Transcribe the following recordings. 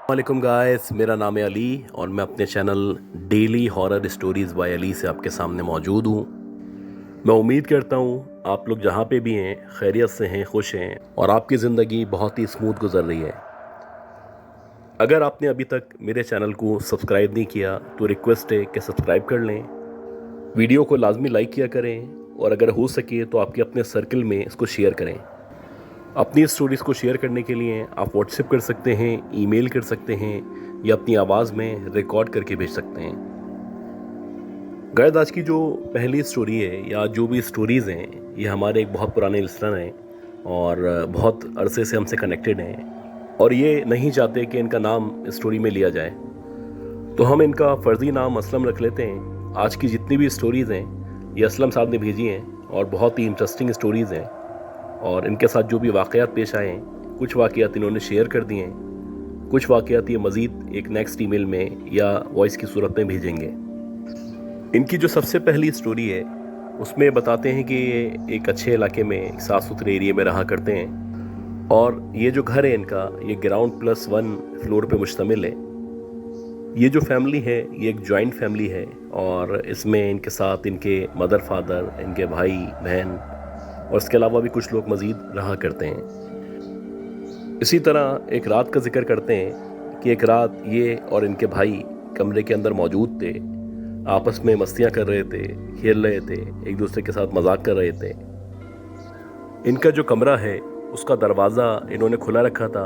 वालेकुम गाइस, मेरा नाम है अली और मैं अपने channel daily horror stories by Ali से आपके सामने मौजूद हूँ। मैं उम्मीद करता हूँ आप लोग जहाँ पे भी हैं खैरियत से हैं, खुश हैं और आपकी ज़िंदगी बहुत ही स्मूथ गुजर रही है। अगर आपने अभी तक मेरे चैनल को सब्सक्राइब नहीं किया तो रिक्वेस्ट है कि सब्सक्राइब कर लें, वीडियो को लाजमी लाइक किया करें और अगर हो सके तो आपके अपने सर्कल में इसको शेयर करें। अपनी स्टोरीज़ को शेयर करने के लिए आप व्हाट्सएप कर सकते हैं, ईमेल कर सकते हैं या अपनी आवाज़ में रिकॉर्ड करके भेज सकते हैं। गाइस, आज की जो पहली स्टोरी है या जो भी स्टोरीज़ हैं ये हमारे एक बहुत पुराने लिसनर हैं और बहुत अरसे से हमसे कनेक्टेड हैं और ये नहीं चाहते कि इनका नाम स्टोरी में लिया जाए, तो हम इनका फ़र्ज़ी नाम असलम रख लेते हैं। आज की जितनी भी स्टोरीज़ हैं ये असलम साहब ने भेजी हैं और बहुत ही इंटरेस्टिंग स्टोरीज़ हैं और इनके साथ जो भी वाक़यात पेश आए हैं, कुछ वाक़यात इन्होंने शेयर कर दिए हैं, कुछ वाक़यात ये मज़ीद एक नेक्स्ट ईमेल में या वॉइस की सूरत में भेजेंगे। इनकी जो सबसे पहली स्टोरी है उसमें बताते हैं कि ये एक अच्छे इलाके में, एक साफ़ सुथरे एरिया में रहा करते हैं और ये जो घर है इनका ये ग्राउंड +1 फ्लोर पे मुश्तमिल है। ये जो फैमिली है ये एक जॉइंट फैमिली है और इसमें इनके साथ इनके मदर फादर, इनके भाई बहन और इसके अलावा भी कुछ लोग मज़ीद रहा करते हैं। इसी तरह एक रात का जिक्र करते हैं कि एक रात ये और इनके भाई कमरे के अंदर मौजूद थे, आपस में मस्तियां कर रहे थे, खेल रहे थे, एक दूसरे के साथ मजाक कर रहे थे। इनका जो कमरा है उसका दरवाज़ा इन्होंने खुला रखा था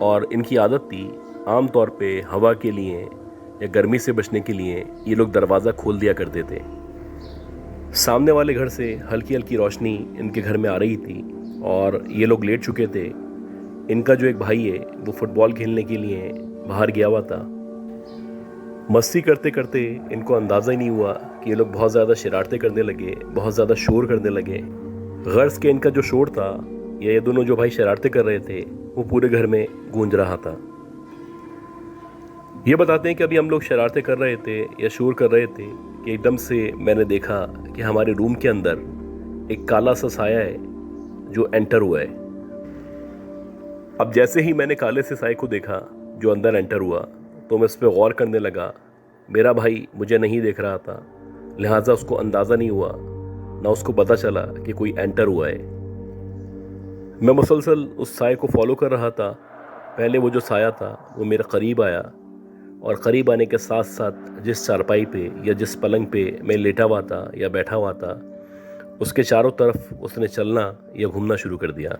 और इनकी आदत थी आम तौर पे हवा के लिए या गर्मी से बचने के लिए ये लोग दरवाज़ा खोल दिया करते थे। सामने वाले घर से हल्की हल्की रोशनी इनके घर में आ रही थी और ये लोग लेट चुके थे। इनका जो एक भाई है वो फुटबॉल खेलने के लिए बाहर गया हुआ था। मस्ती करते करते इनको अंदाज़ा ही नहीं हुआ कि ये लोग बहुत ज़्यादा शरारतें करने लगे, बहुत ज़्यादा शोर करने लगे। गर्ज़ के इनका जो शोर था या ये दोनों जो भाई शरारतें कर रहे थे वो पूरे घर में गूंज रहा था। ये बताते हैं कि अभी हम लोग शरारतें कर रहे थे या शोर कर रहे थे कि एकदम से मैंने देखा कि हमारे रूम के अंदर एक काला सा साया है जो एंटर हुआ है। अब जैसे ही मैंने काले से साये को देखा जो अंदर एंटर हुआ तो मैं इस पर गौर करने लगा। मेरा भाई मुझे नहीं देख रहा था, लिहाजा उसको अंदाज़ा नहीं हुआ, ना उसको पता चला कि कोई एंटर हुआ है। मैं मुसलसल उस साये को फॉलो कर रहा था। पहले वो जो साया था वो मेरे करीब आया और क़रीब आने के साथ साथ जिस चारपाई पे या जिस पलंग पे मैं लेटा हुआ था या बैठा हुआ था उसके चारों तरफ उसने चलना या घूमना शुरू कर दिया।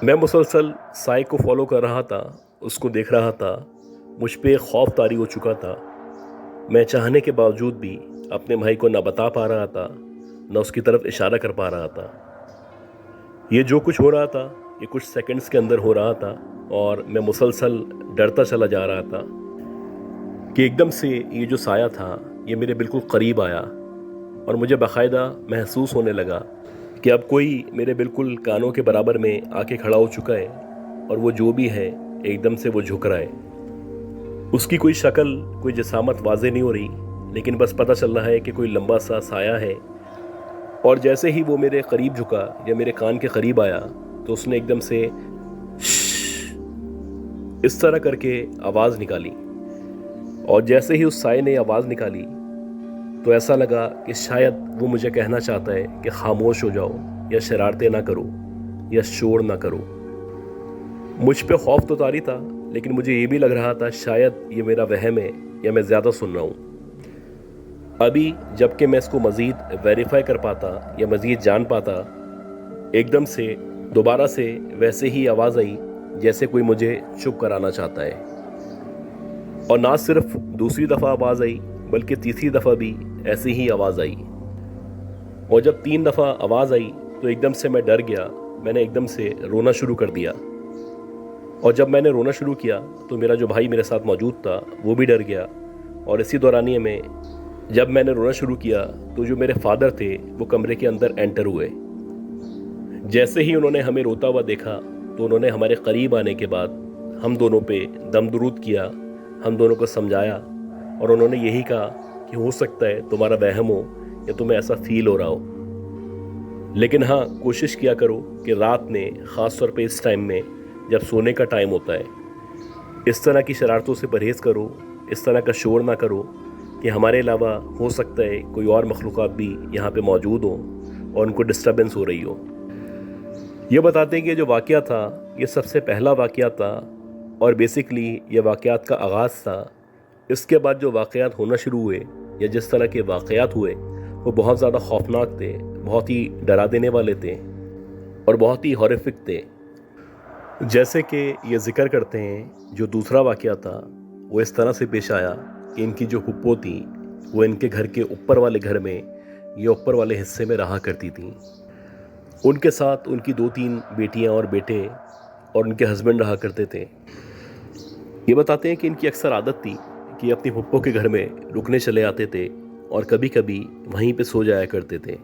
मैं मुसलसल साए को फॉलो कर रहा था, उसको देख रहा था। मुझ पे खौफ तारी हो चुका था। मैं चाहने के बावजूद भी अपने भाई को ना बता पा रहा था, ना उसकी तरफ इशारा कर पा रहा था। ये जो कुछ हो रहा था ये कुछ सेकंड्स के अंदर हो रहा था और मैं मुसलसल डरता चला जा रहा था कि एकदम से ये जो साया था ये मेरे बिल्कुल करीब आया और मुझे बाकायदा महसूस होने लगा कि अब कोई मेरे बिल्कुल कानों के बराबर में आके खड़ा हो चुका है और वो जो भी है एकदम से वो झुक रहा है। उसकी कोई शक्ल, कोई जिसामत वाज़े नहीं हो रही, लेकिन बस पता चल रहा है कि कोई लंबा सा साया है। और जैसे ही वो मेरे करीब झुका या मेरे कान के करीब आया तो उसने एकदम से इस तरह करके आवाज़ निकाली और जैसे ही उस साये ने आवाज़ निकाली तो ऐसा लगा कि शायद वो मुझे कहना चाहता है कि खामोश हो जाओ या शरारतें ना करो या शोर ना करो। मुझ पे खौफ तो तारी था, लेकिन मुझे ये भी लग रहा था शायद ये मेरा वहम है या मैं ज़्यादा सुन रहा हूँ। अभी जबकि मैं इसको मज़ीद वेरीफाई कर पाता या मज़ीद जान पाता, एकदम से दोबारा से वैसे ही आवाज़ आई जैसे कोई मुझे चुप कराना चाहता है। और ना सिर्फ दूसरी दफ़ा आवाज़ आई बल्कि तीसरी दफ़ा भी ऐसी ही आवाज़ आई। और जब 3 दफ़ा आवाज़ आई तो एकदम से मैं डर गया। मैंने एकदम से रोना शुरू कर दिया और जब मैंने रोना शुरू किया तो मेरा जो भाई मेरे साथ मौजूद था वो भी डर गया। और इसी दौरानिए में जब मैंने रोना शुरू किया तो जो मेरे फादर थे वो कमरे के अंदर एंटर हुए। जैसे ही उन्होंने हमें रोता हुआ देखा तो उन्होंने हमारे करीब आने के बाद हम दोनों पे दम दुरूद किया, हम दोनों को समझाया और उन्होंने यही कहा कि हो सकता है तुम्हारा वहम हो या तुम्हें ऐसा फील हो रहा हो, लेकिन हाँ कोशिश किया करो कि रात में ख़ास तौर पे इस टाइम में जब सोने का टाइम होता है, इस तरह की शरारतों से परहेज़ करो, इस तरह का शोर ना करो कि हमारे अलावा हो सकता है कोई और मखलूक़ात भी यहाँ पे मौजूद हों और उनको डिस्टर्बेंस हो रही हो। ये बताते हैं कि जो वाक़या था ये सबसे पहला वाक़या था और बेसिकली ये वाक़यात का आगाज़ था। इसके बाद जो वाक़यात होना शुरू हुए या जिस तरह के वाक़यात हुए वो बहुत ज़्यादा खौफनाक थे, बहुत ही डरा देने वाले थे और बहुत ही हॉरिफिक थे। जैसे कि ये ज़िक्र करते हैं जो दूसरा वाक़या था वो इस तरह से पेश आया कि इनकी जो फुप्पो थी वो इनके घर के ऊपर वाले घर में या ऊपर वाले हिस्से में रहा करती थी। उनके साथ उनकी 2-3 बेटियां और बेटे और उनके हस्बैंड रहा करते थे। ये बताते हैं कि इनकी अक्सर आदत थी कि अपनी फुप्पो के घर में रुकने चले आते थे और कभी कभी वहीं पे सो जाया करते थे।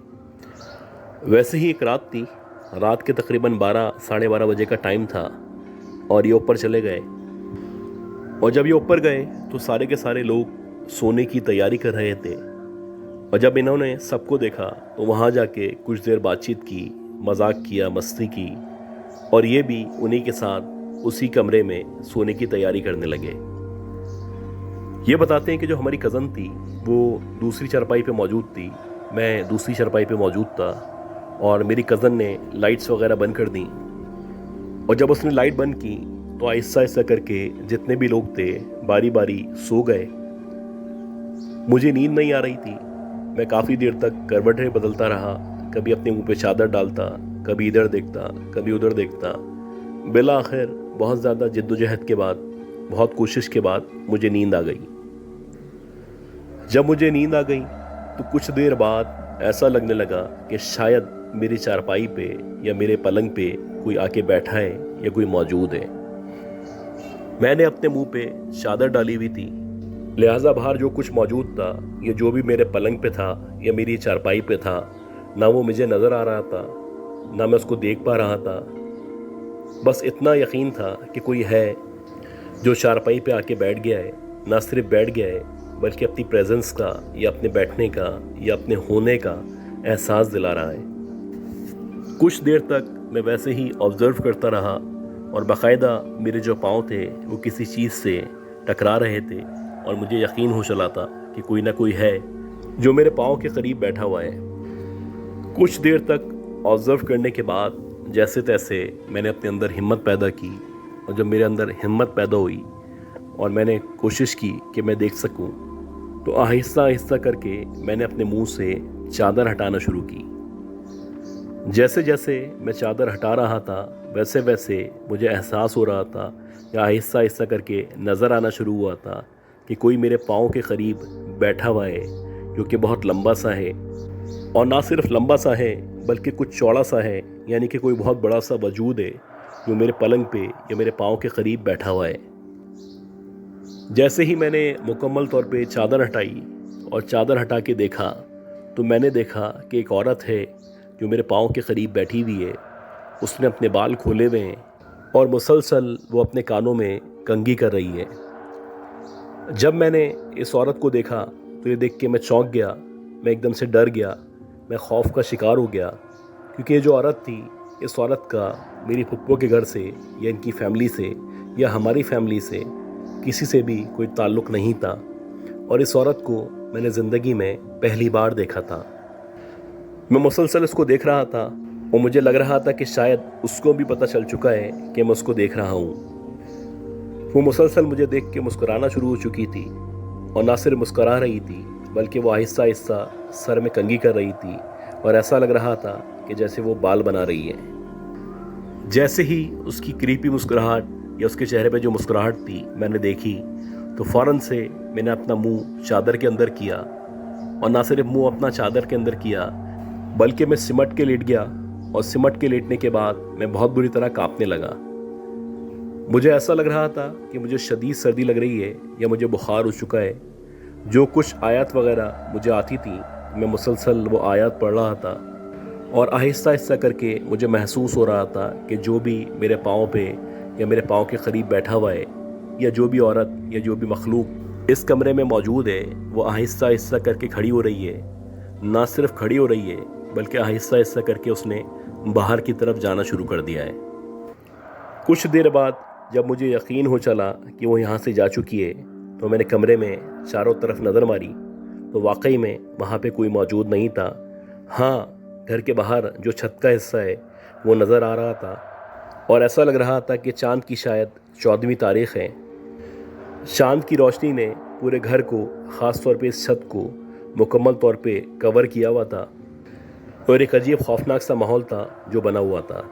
वैसे ही एक रात थी, रात के तकरीबन 12 साढ़े 12 बजे का टाइम था और ये ऊपर चले गए। और जब ये ऊपर गए तो सारे के सारे लोग सोने की तैयारी कर रहे थे और जब इन्होंने सबको देखा तो वहाँ जाके कुछ देर बातचीत की, मजाक किया, मस्ती की और ये भी उन्हीं के साथ उसी कमरे में सोने की तैयारी करने लगे। ये बताते हैं कि जो हमारी कज़न थी वो दूसरी चारपाई पे मौजूद थी, मैं दूसरी चारपाई पे मौजूद था और मेरी कज़न ने लाइट्स वगैरह बंद कर दी और जब उसने लाइट बंद की तो आहिस्ता आहिस्ता करके जितने भी लोग थे बारी बारी सो गए। मुझे नींद नहीं आ रही थी, मैं काफ़ी देर तक करवटें बदलता रहा, कभी अपने मुंह पे चादर डालता, कभी इधर देखता, कभी उधर देखता। बिला आखिर बहुत ज़्यादा जद्दोजहद के बाद, बहुत कोशिश के बाद मुझे नींद आ गई। जब मुझे नींद आ गई तो कुछ देर बाद ऐसा लगने लगा कि शायद मेरी चारपाई पे या मेरे पलंग पे कोई आके बैठा है या कोई मौजूद है। मैंने अपने मुंह पे चादर डाली हुई थी, लिहाजा बाहर जो कुछ मौजूद था या जो भी मेरे पलंग पे था या मेरी चारपाई पे था, ना वो मुझे नज़र आ रहा था, ना मैं उसको देख पा रहा था। बस इतना यकीन था कि कोई है जो चारपाई पे आके बैठ गया है, ना सिर्फ बैठ गया है बल्कि अपनी प्रेजेंस का या अपने बैठने का या अपने होने का एहसास दिला रहा है। कुछ देर तक मैं वैसे ही ऑब्ज़र्व करता रहा और बाकायदा मेरे जो पाँव थे वो किसी चीज़ से टकरा रहे थे और मुझे यकीन हो चला था कि कोई ना कोई है जो मेरे पाँव के करीब बैठा हुआ है। कुछ देर तक ऑब्ज़र्व करने के बाद जैसे तैसे मैंने अपने अंदर हिम्मत पैदा की और जब मेरे अंदर हिम्मत पैदा हुई और मैंने कोशिश की कि मैं देख सकूं, तो आहिस्ता आहिस्ता करके मैंने अपने मुंह से चादर हटाना शुरू की। जैसे जैसे मैं चादर हटा रहा था वैसे वैसे मुझे एहसास हो रहा था या आहिस्ता आहिस्ता करके नज़र आना शुरू हुआ था कि कोई मेरे पाँव के करीब बैठा हुआ है जो कि बहुत लंबा सा है और ना सिर्फ लंबा सा है बल्कि कुछ चौड़ा सा है, यानी कि कोई बहुत बड़ा सा वजूद है जो मेरे पलंग पे या मेरे पाँव के करीब बैठा हुआ है। जैसे ही मैंने मुकम्मल तौर पे चादर हटाई और चादर हटा के देखा तो मैंने देखा कि एक औरत है जो मेरे पाँव के करीब बैठी हुई है। उसने अपने बाल खोले हुए हैं और मुसलसल वो अपने कानों में कंघी कर रही है। जब मैंने इस औरत को देखा तो ये देख के मैं चौंक गया, मैं एकदम से डर गया, मैं खौफ का शिकार हो गया क्योंकि ये जो औरत थी, इस औरत का मेरी फुप्पो के घर से या इनकी फैमिली से या हमारी फैमिली से किसी से भी कोई ताल्लुक़ नहीं था और इस औरत को मैंने ज़िंदगी में पहली बार देखा था। मैं मुसलसल उसको देख रहा था और मुझे लग रहा था कि शायद उसको भी पता चल चुका है कि मैं उसको देख रहा हूँ। वो मुसलसल मुझे देख के मुस्कुराना शुरू हो चुकी थी और ना सिर्फ मुस्कुरा रही थी बल्कि वो आहिस्ता आहिस्ता सर में कंघी कर रही थी और ऐसा लग रहा था कि जैसे वो बाल बना रही है। जैसे ही उसकी क्रीपी मुस्कुराहट या उसके चेहरे पे जो मुस्कुराहट थी मैंने देखी तो फ़ौरन से मैंने अपना मुंह चादर के अंदर किया और ना सिर्फ मुंह अपना चादर के अंदर किया बल्कि मैं सिमट के लेट गया और सिमट के लेटने के बाद मैं बहुत बुरी तरह कांपने लगा। मुझे ऐसा लग रहा था कि मुझे शदीद सर्दी लग रही है या मुझे बुखार हो चुका है। जो कुछ आयत वगैरह मुझे आती थी मैं मुसलसल वो आयत पढ़ रहा था और आहिस्ता आहिस्ता करके मुझे महसूस हो रहा था कि जो भी मेरे पाँव पे या मेरे पाँव के करीब बैठा हुआ है या जो भी औरत या जो भी मखलूक इस कमरे में मौजूद है वो आहिस्ता आहिस्ता करके खड़ी हो रही है। ना सिर्फ खड़ी हो रही है बल्कि आहिस्ता आहिस्ता करके उसने बाहर की तरफ जाना शुरू कर दिया है। कुछ देर बाद جب مجھے یقین ہو چلا کہ وہ یہاں سے جا چکی ہے تو میں نے کمرے میں چاروں طرف نظر ماری تو واقعی میں وہاں پہ کوئی موجود نہیں تھا۔ ہاں، گھر کے باہر جو چھت کا حصہ ہے وہ نظر آ رہا تھا اور ایسا لگ رہا تھا کہ چاند کی شاید 14ویں تاریخ ہے۔ چاند کی روشنی نے پورے گھر کو، خاص طور پہ اس چھت کو مکمل طور پہ کور کیا ہوا تھا اور ایک عجیب خوفناک سا ماحول تھا جو بنا ہوا تھا۔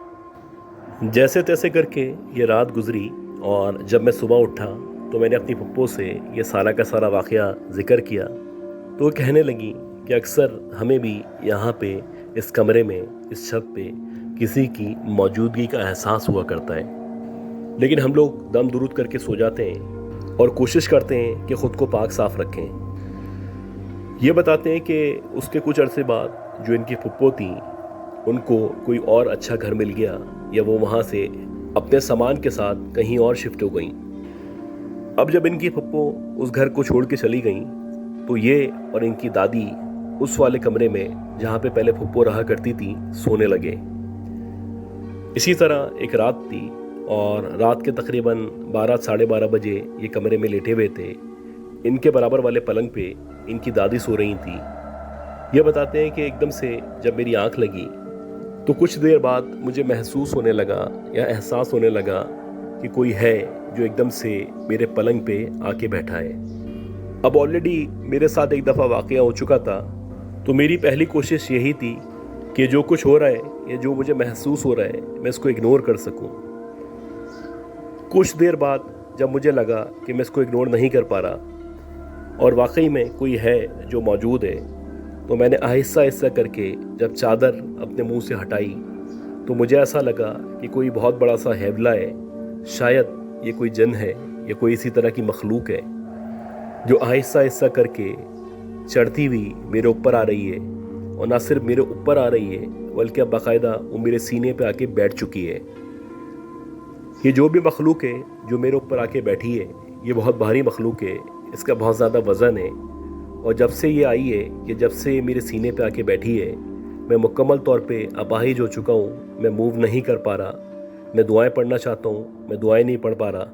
جیسے تیسے کر کے یہ رات گزری اور جب میں صبح اٹھا تو میں نے اپنی پھپھو سے یہ سارا کا سارا واقعہ ذکر کیا تو وہ کہنے لگی کہ اکثر ہمیں بھی یہاں پہ اس کمرے میں، اس چھت پہ کسی کی موجودگی کا احساس ہوا کرتا ہے، لیکن ہم لوگ دم درود کر کے سو جاتے ہیں اور کوشش کرتے ہیں کہ خود کو پاک صاف رکھیں۔ یہ بتاتے ہیں کہ اس کے کچھ عرصے بعد جو ان کی پھپھو تھیں ان کو کوئی اور اچھا گھر مل گیا یا وہ وہاں سے اپنے سامان کے ساتھ کہیں اور شفٹ ہو گئیں۔ اب جب ان کی پھپھو اس گھر کو چھوڑ کے چلی گئیں تو یہ اور ان کی دادی اس والے کمرے میں جہاں پہ پہلے پھپھو رہا کرتی تھی سونے لگے۔ اسی طرح ایک رات تھی اور رات کے تقریباً 12 بجے یہ کمرے میں لیٹے ہوئے تھے۔ ان کے برابر والے پلنگ پہ ان کی دادی سو رہی تھی۔ یہ بتاتے ہیں کہ ایک دم سے جب میری آنکھ لگی تو کچھ دیر بعد مجھے محسوس ہونے لگا یا احساس ہونے لگا کہ کوئی ہے جو ایک دم سے میرے پلنگ پہ آ کے بیٹھا ہے۔ اب آلریڈی میرے ساتھ ایک دفعہ واقعہ ہو چکا تھا تو میری پہلی کوشش یہی تھی کہ جو کچھ ہو رہا ہے یا جو مجھے محسوس ہو رہا ہے میں اس کو اگنور کر سکوں۔ کچھ دیر بعد جب مجھے لگا کہ میں اس کو اگنور نہیں کر پا رہا اور واقعی میں کوئی ہے جو موجود ہے تو میں نے آہستہ آہستہ کر کے جب چادر اپنے منہ سے ہٹائی تو مجھے ایسا لگا کہ کوئی بہت بڑا سا ہیبلا ہے، شاید یہ کوئی جن ہے یا کوئی اسی طرح کی مخلوق ہے جو آہستہ آہستہ کر کے چڑھتی ہوئی میرے اوپر آ رہی ہے، اور نہ صرف میرے اوپر آ رہی ہے بلکہ اب باقاعدہ وہ میرے سینے پہ آ کے بیٹھ چکی ہے۔ یہ جو بھی مخلوق ہے جو میرے اوپر آ کے بیٹھی ہے یہ بہت بھاری مخلوق ہے، اس کا بہت زیادہ وزن ہے، اور جب سے یہ آئی ہے کہ جب سے میرے سینے پہ آ کے بیٹھی ہے میں مکمل طور پہ اپاہج ہو چکا ہوں، میں موو نہیں کر پا رہا، میں دعائیں پڑھنا چاہتا ہوں، میں دعائیں نہیں پڑھ پا رہا۔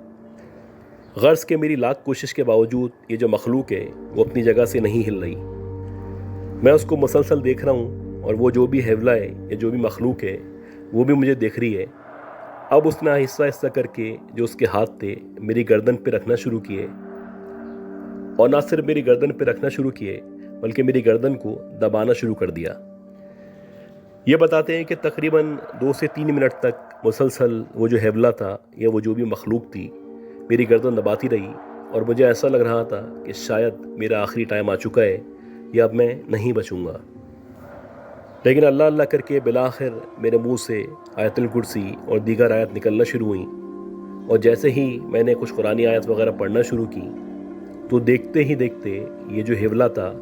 غرض کہ میری لاکھ کوشش کے باوجود یہ جو مخلوق ہے وہ اپنی جگہ سے نہیں ہل رہی۔ میں اس کو مسلسل دیکھ رہا ہوں اور وہ جو بھی ہیولا ہے یا جو بھی مخلوق ہے وہ بھی مجھے دیکھ رہی ہے۔ اب اس نے آہستہ آہستہ کر کے جو اس کے ہاتھ تھے میری گردن پہ رکھنا شروع کیے، اور نہ صرف میری گردن پہ رکھنا شروع کیے بلکہ میری گردن کو دبانا شروع کر دیا۔ یہ بتاتے ہیں کہ تقریباً 2 سے 3 منٹ تک مسلسل وہ جو ہیولا تھا یا وہ جو بھی مخلوق تھی میری گردن دباتی رہی، اور مجھے ایسا لگ رہا تھا کہ شاید میرا آخری ٹائم آ چکا ہے یا اب میں نہیں بچوں گا۔ لیکن اللہ اللہ کر کے بالآخر میرے منہ سے آیت الکرسی اور دیگر آیت نکلنا شروع ہوئیں، اور جیسے ہی میں نے کچھ قرآنی آیت وغیرہ پڑھنا شروع کی تو دیکھتے ہی دیکھتے یہ جو ہیولا تھا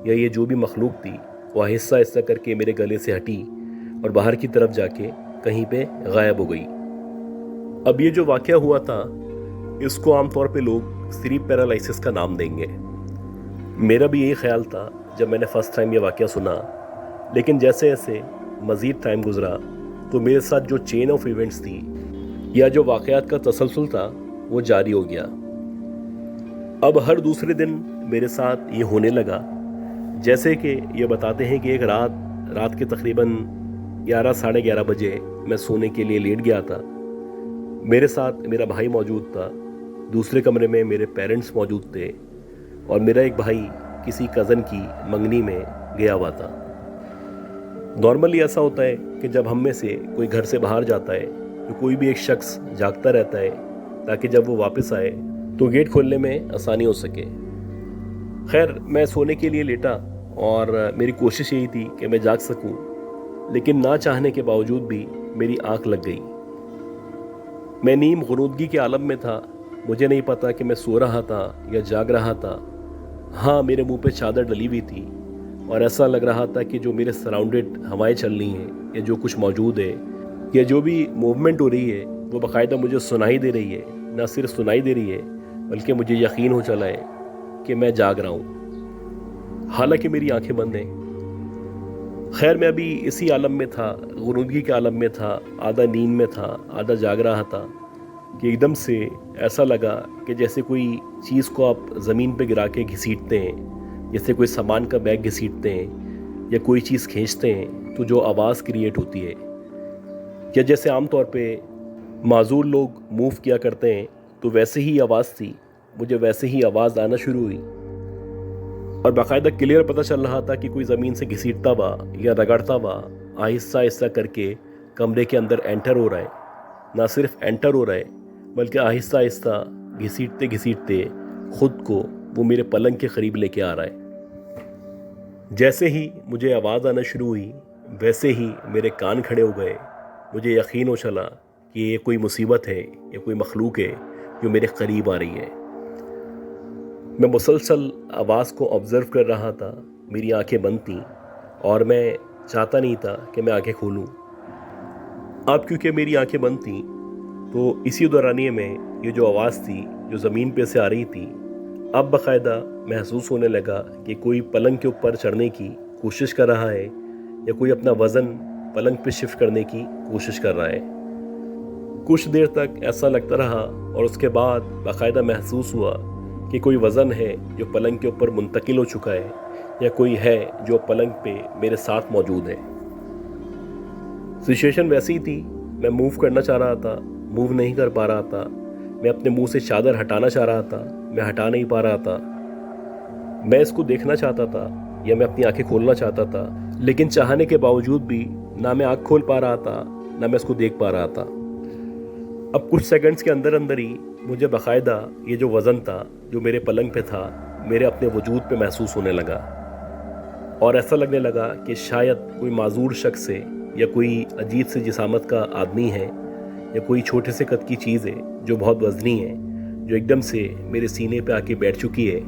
یا یہ جو بھی مخلوق تھی وہ آہستہ آہستہ کر کے میرے گلے سے ہٹی اور باہر کی طرف جا کے کہیں پہ غائب ہو گئی۔ اب یہ جو واقعہ ہوا تھا اس کو عام طور پہ لوگ سلیپ پیرالائسس کا نام دیں گے۔ میرا بھی یہی خیال تھا جب میں نے فرسٹ ٹائم یہ واقعہ سنا، لیکن جیسے جیسے مزید ٹائم گزرا تو میرے ساتھ جو چین آف ایونٹس تھی یا جو واقعات کا تسلسل تھا وہ جاری ہو گیا۔ اب ہر دوسرے دن میرے ساتھ یہ ہونے لگا، جیسے کہ یہ بتاتے ہیں کہ ایک رات کے تقریباً 11 بجے میں سونے کے لیے لیٹ گیا تھا۔ میرے ساتھ میرا بھائی موجود تھا، دوسرے کمرے میں میرے پیرنٹس موجود تھے، اور میرا ایک بھائی کسی کزن کی منگنی میں گیا ہوا تھا۔ نارملی ایسا ہوتا ہے کہ جب ہم میں سے کوئی گھر سے باہر جاتا ہے تو کوئی بھی ایک شخص جاگتا رہتا ہے تاکہ جب وہ واپس آئے تو گیٹ کھولنے میں آسانی ہو سکے۔ خیر میں سونے کے لیے لیٹا اور میری کوشش یہی تھی کہ میں جاگ سکوں، لیکن نہ چاہنے کے باوجود بھی میری آنکھ لگ گئی۔ میں نیم غنودگی کے عالم میں تھا، مجھے نہیں پتا کہ میں سو رہا تھا یا جاگ رہا تھا۔ ہاں میرے منہ پہ چادر ڈلی ہوئی تھی اور ایسا لگ رہا تھا کہ جو میرے سراؤنڈڈ ہوائیں چل رہی ہیں یا جو کچھ موجود ہے یا جو بھی موومنٹ ہو رہی ہے وہ باقاعدہ مجھے سنائی دے رہی ہے، نہ صرف سنائی دے رہی ہے بلکہ مجھے یقین ہو چلا ہے کہ میں جاگ رہا ہوں، حالانکہ میری آنکھیں بند ہیں۔ خیر میں ابھی اسی عالم میں تھا، غنودگی کے عالم میں تھا، آدھا نیند میں تھا، آدھا جاگ رہا تھا، कि एकदम से ऐसा लगा कि जैसे कोई चीज़ को आप ज़मीन पे गिरा के घसीटते हैं, जैसे कोई सामान का बैग घसीटते हैं या कोई चीज़ खींचते हैं तो जो आवाज़ क्रिएट होती है, या जैसे आम तौर पे माजूर लोग मूव किया करते हैं तो वैसे ही आवाज़ थी, मुझे वैसे ही आवाज़ आना शुरू हुई और बाकायदा क्लियर पता चल रहा था कि कोई ज़मीन से घसीटता हुआ या रगड़ता हुआ आहिस्ता आहिस्ता करके कमरे के अंदर एंटर हो रहा है। ना सिर्फ एंटर हो रहा है बल्कि आहिस्ता आहिस्ता घसीटते घसीटते ख़ुद को वो मेरे पलंग के करीब लेके आ रहा है। जैसे ही मुझे आवाज़ आना शुरू हुई वैसे ही मेरे कान खड़े हो गए। मुझे यकीन हो चला कि ये कोई मुसीबत है, ये कोई मखलूक है जो मेरे करीब आ रही है। मैं मुसलसल आवाज़ को ऑब्ज़र्व कर रहा था। मेरी आंखें बंद थीं और मैं चाहता नहीं था कि मैं आंखें खोलूं। अब क्योंकि मेरी आंखें बंद थीं तो इसी दौरानिए में ये जो आवाज़ थी जो ज़मीन पे से आ रही थी, अब बाकायदा महसूस होने लगा कि कोई पलंग के ऊपर चढ़ने की कोशिश कर रहा है या कोई अपना वज़न पलंग पे शिफ्ट करने की कोशिश कर रहा है। कुछ देर तक ऐसा लगता रहा और उसके बाद बाकायदा महसूस हुआ कि कोई वज़न है जो पलंग के ऊपर मुंतकिल हो चुका है या कोई है जो पलंग पे मेरे साथ मौजूद है। सिचुएशन वैसी ही थी, मैं मूव करना चाह रहा था, मूव नहीं कर पा रहा था। मैं अपने मुंह से चादर हटाना चाह रहा था, मैं हटा नहीं पा रहा था। मैं इसको देखना चाहता था या मैं अपनी आंखें खोलना चाहता था, लेकिन चाहने के बावजूद भी ना मैं आँख खोल पा रहा था ना मैं इसको देख पा रहा था। अब कुछ सेकंड्स के अंदर अंदर ही मुझे बाकायदा ये जो वज़न था जो मेरे पलंग पे था मेरे अपने वजूद पे महसूस होने लगा और ऐसा लगने लगा कि शायद कोई माजूर शख्स है या कोई अजीब से जिसामत का आदमी है या कोई छोटे से कद की चीज़ है जो बहुत वज़नी है, जो एकदम से मेरे सीने पे आके बैठ चुकी है।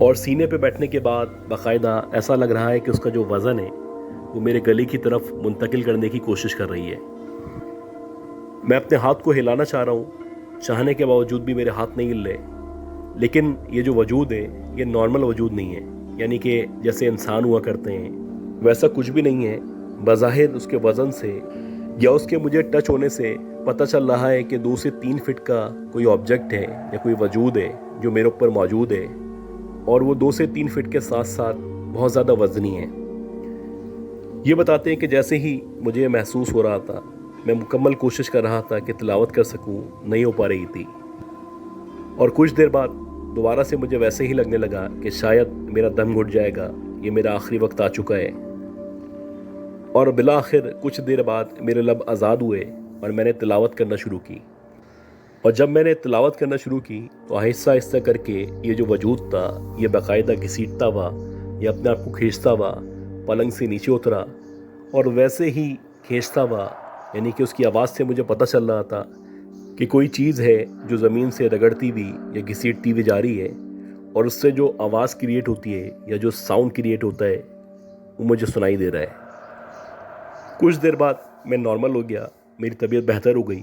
और सीने पे बैठने के बाद बाकायदा ऐसा लग रहा है कि उसका जो वज़न है वो मेरे गले की तरफ मुंतकिल करने की कोशिश कर रही है। मैं अपने हाथ को हिलाना चाह रहा हूँ, चाहने के बावजूद भी मेरे हाथ नहीं हिल रहे। लेकिन ये जो वजूद है ये नॉर्मल वजूद नहीं है, यानी कि जैसे इंसान हुआ करते हैं वैसा कुछ भी नहीं है। बज़ाहिर उसके वज़न से या उसके मुझे टच होने से पता चल रहा है कि 2 से 3 फीट का कोई ऑब्जेक्ट है या कोई वजूद है जो मेरे ऊपर मौजूद है और वो 2 से 3 फीट के साथ साथ बहुत ज़्यादा वज़नी है। ये बताते हैं कि जैसे ही मुझे महसूस हो रहा था मैं मुकम्मल कोशिश कर रहा था कि तिलावत कर सकूं, नहीं हो पा रही थी। और कुछ देर बाद दोबारा से मुझे वैसे ही लगने लगा कि शायद मेरा दम घुट जाएगा, ये मेरा आखिरी वक्त आ चुका है। और बिला आखिर कुछ देर बाद मेरे लब आज़ाद हुए और मैंने तिलावत करना शुरू की। और जब मैंने तिलावत करना शुरू की तो आहिस्ता आहिस्ता करके ये जो वजूद था ये बाकायदा घसीटता हुआ या अपने आप को खींचता हुआ पलंग से नीचे उतरा और वैसे ही खींचता हुआ, यानी कि उसकी आवाज़ से मुझे पता चल रहा था कि कोई चीज़ है जो ज़मीन से रगड़ती हुई या घसीटती हुई जा रही है और उससे जो आवाज़ क्रिएट होती है या जो साउंड क्रिएट होता है वो मुझे सुनाई दे रहा है। कुछ देर बाद मैं नॉर्मल हो गया, मेरी तबीयत बेहतर हो गई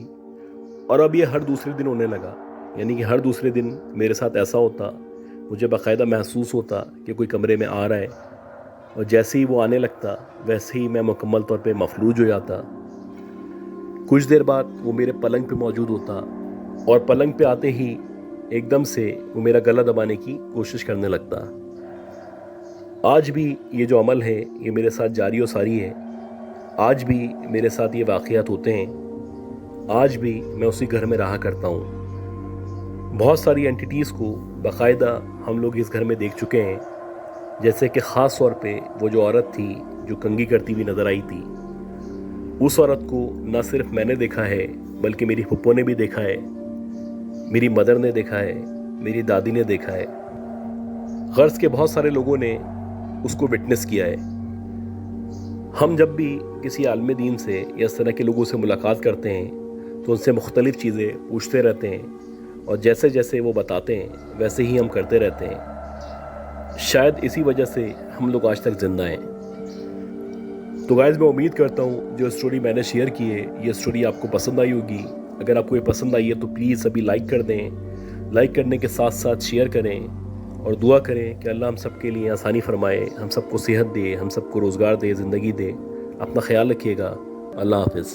और अब ये हर दूसरे दिन होने लगा, यानी कि हर दूसरे दिन मेरे साथ ऐसा होता, मुझे बाकायदा महसूस होता कि कोई कमरे में आ रहा है और जैसे ही वो आने लगता वैसे ही मैं मुकम्मल तौर पे मफलूज हो जाता। कुछ देर बाद वो मेरे पलंग पे मौजूद होता और पलंग पे आते ही एकदम से वो मेरा गला दबाने की कोशिश करने लगता। आज भी ये जो अमल है ये मेरे साथ जारी और सारी है। आज भी मेरे साथ ये वाक़यात होते हैं, आज भी मैं उसी घर में रहा करता हूँ। बहुत सारी एंटिटीज़ को बाकायदा हम लोग इस घर में देख चुके हैं, जैसे कि ख़ास तौर पे वो जो औरत थी जो कंघी करती हुई नज़र आई थी, उस औरत को न सिर्फ मैंने देखा है बल्कि मेरी फुप्पो ने भी देखा है, मेरी मदर ने देखा है, मेरी दादी ने देखा है। गर्ज़ के बहुत सारे लोगों ने उसको विटनेस किया है। हम जब भी किसी आलिम दीन से या इस तरह के लोगों से मुलाकात करते हैं तो उनसे मुख्तलिफ़ चीज़ें पूछते रहते हैं और जैसे जैसे वो बताते हैं वैसे ही हम करते रहते हैं। शायद इसी वजह से हम लोग आज तक ज़िंदा हैं। तो गाइस, मैं उम्मीद करता हूँ जो स्टोरी मैंने शेयर की है ये स्टोरी आपको पसंद आई होगी। अगर आपको ये पसंद आई है तो प्लीज़ अभी लाइक कर दें। लाइक करने के साथ साथ शेयर करें और दुआ करें कि अल्लाह हम सब के लिए आसानी फरमाए, हम सबको सेहत दे, हम सबको रोज़गार दे, ज़िंदगी दे। अपना ख्याल रखिएगा। अल्लाह हाफ़िज़।